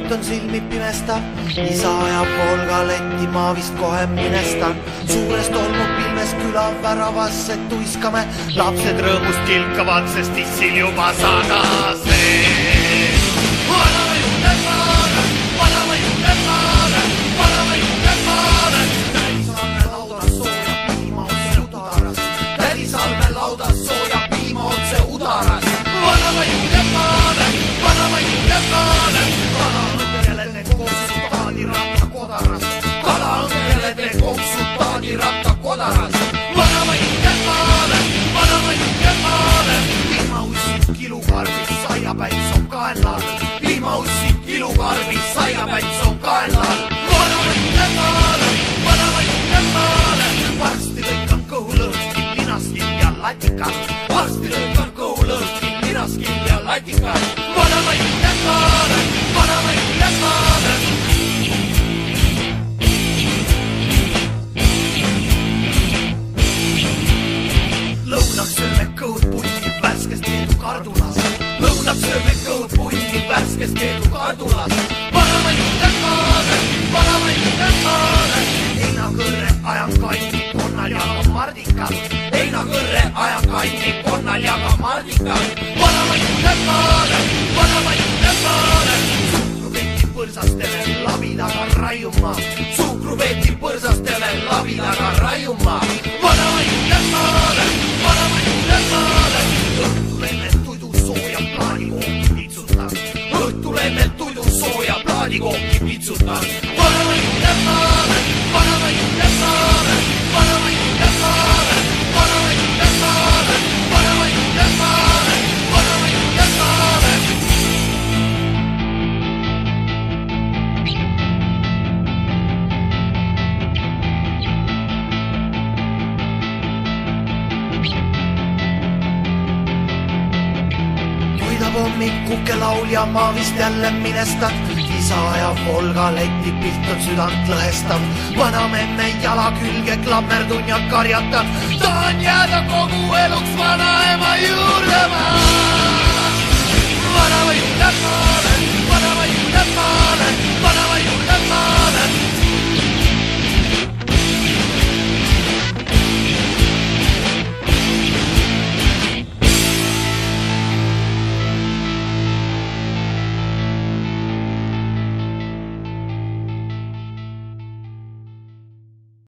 pilt on silmi pimestav, isa ajab Volga letti, ma vist kohe minestan. Suures tolmupilmes küla väravasse tuiskame, lapsed rõõmust kilkavad, sest issil juba sadas veel. Vaname juurde maale, vaname juurde maale, vaname juurde maale. Tädisalme laudas sooja piima otse udaras, tädisalme laudas sooja piima otse udaras. Vaname juurde maale, vaname juurde maale. Kala õngele te konsultaadi ratta kodaras, kala õngele te konsultaadi ratta kodaras. Vaname juurde maale, vaname juurde maale. Vihmaussid kilukarbis, saiapäits on kaenlal, vihmaussid kilukarbis, saiapäits on kaenlal. Vaname juurde maale, vaname juurde maale. Varsti lõikan kõhulõhkil, linaskil ja latikal, varsti lõikan kõhulõhkil, linaskil ja latikal. Vaname juurde maale, vaname juurde maale. Lõunaks sööme kõhud punni värskest keedu kardulas, lõunaks sööme kõhud punni värskest keedu kardulas. Vaname juurde maale, vaname juurde maale. Heinakõrre ajan kanni konnal ja ka mardikal, heinakõrre ajan kanni konnal ja ka mardikal. Vaname juurde maale, vaname juurde maale. Suhkruveeti põrsastele labidaga raiuma, suhkruveeti põrsastele labidaga raiuma. Vaname juurde maale, vaname juurde maale. Õhtul enne tuidu sooja plaadikooki pitsutan, õhtul enne tuidu sooja plaadikooki pitsutan. Vaname juurde maale, vaname juurde maale, vaname juurde maale, vaname juurde maale, vaname juurde maale, vaname juurde maale. Hommikuke laulja, ma vist jälle minestan, isa ja Volga leti pilt on südant lõhestav. Vanamemme jala külge klammerdun ja karjatan, tahan jääda kogu eluks vanaema juurde ma. Vaname juurde maale.